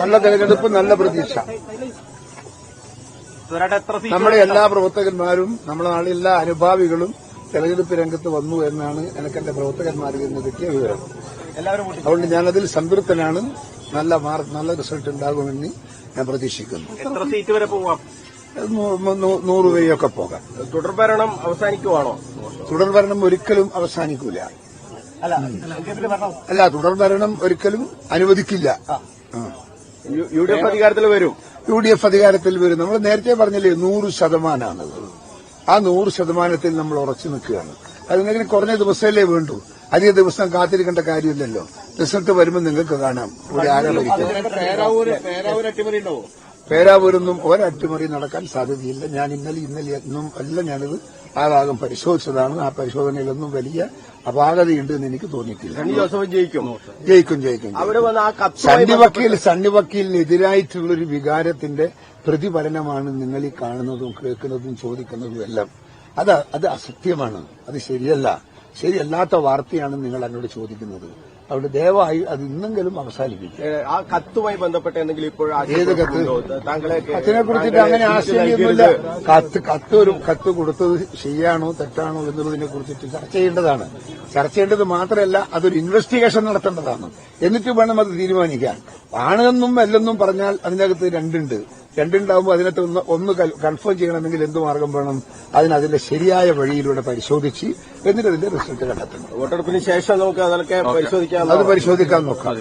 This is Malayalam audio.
നല്ല തെരഞ്ഞെടുപ്പ്, നല്ല പ്രതീക്ഷ. നമ്മുടെ എല്ലാ പ്രവർത്തകന്മാരും നമ്മുടെ നാട്ടിലെ എല്ലാ അനുഭാവികളും തെരഞ്ഞെടുപ്പ് രംഗത്ത് വന്നു എന്നാണ് എന്റെ പ്രവർത്തകന്മാരിൽ നിന്ന് കിട്ടിയ വിവരം. അതുകൊണ്ട് ഞാനതിൽ സംതൃപ്തനാണ്. നല്ല റിസൾട്ട് ഉണ്ടാകുമെന്ന് ഞാൻ പ്രതീക്ഷിക്കുന്നു. എത്ര സീറ്റ് വരെ പോവാം? 100 വരെയൊക്കെ പോകാം. തുടർഭരണം അവസാനിക്കുവാണോ? തുടർഭരണം ഒരിക്കലും അവസാനിക്കൂല. അല്ല, തുടർഭരണം ഒരിക്കലും അനുവദിക്കില്ല. UDF അധികാരത്തിൽ വരും. UDF അധികാരത്തിൽ വരും. നമ്മൾ നേരത്തെ പറഞ്ഞില്ലേ 100%. ആ 100% നമ്മൾ ഉറച്ചു നിൽക്കുകയാണ്. അതിനെങ്കിലും കുറഞ്ഞ ദിവസമല്ലേ വേണ്ടൂ. അധിക ദിവസം കാത്തിരിക്കേണ്ട കാര്യമില്ലല്ലോ. റിസൾട്ട് വരുമ്പോൾ നിങ്ങൾക്ക് കാണാം ഒരു പേരാവൂരൊന്നും ഒരട്ടിമറി നടക്കാൻ സാധ്യതയില്ല. ഞാൻ ഇന്നലെ ഒന്നും എല്ലാം ഞാനിത് ആ ഭാഗം പരിശോധിച്ചതാണ്. ആ പരിശോധനയിലൊന്നും വലിയ അപാകതയുണ്ട് എന്ന് എനിക്ക് തോന്നിയിട്ടില്ല. ജയിക്കും. സണ്ണി വക്കീലിനെതിരായിട്ടുള്ളൊരു വികാരത്തിന്റെ പ്രതിഫലനമാണ് നിങ്ങൾ ഈ കാണുന്നതും കേൾക്കുന്നതും ചോദിക്കുന്നതും എല്ലാം. അത് അസത്യമാണ്. അത് ശരിയല്ലാത്ത വാർത്തയാണ് നിങ്ങൾ എന്നോട് ചോദിക്കുന്നത്. അവിടെ ദയവായി അത് ഇന്നെങ്കിലും അവസാനിപ്പിക്കും. ആ കത്തുമായി ബന്ധപ്പെട്ട എന്തെങ്കിലും ഇപ്പോൾ ഏത് കത്ത്? കത്തിനെ കുറിച്ചിട്ട് അങ്ങനെ ആശങ്കയൊന്നുമില്ല. കത്ത് കൊടുത്തത് ശരിയാണോ തെറ്റാണോ എന്നുള്ളതിനെ കുറിച്ചിട്ട് ചർച്ച ചെയ്യേണ്ടത് മാത്രമല്ല, അതൊരു ഇൻവെസ്റ്റിഗേഷൻ നടത്തേണ്ടതാണ്. എന്നിട്ട് വേണം അത് തീരുമാനിക്കാൻ. ആണെന്നും അല്ലെന്നും പറഞ്ഞാൽ അതിനകത്ത് രണ്ടുണ്ടാവുമ്പോൾ അതിനകത്ത് ഒന്ന് കൺഫേം ചെയ്യണമെങ്കിൽ എന്ത് മാർഗം വേണം? അതിന്റെ ശരിയായ വഴിയിലൂടെ പരിശോധിച്ച് എന്നിട്ട് അതിന്റെ റിസൾട്ട് കണ്ടെത്തണം. വോട്ടെടുപ്പിന് ശേഷം നമുക്ക് അതൊക്കെ പരിശോധിക്കാൻ നോക്കാം.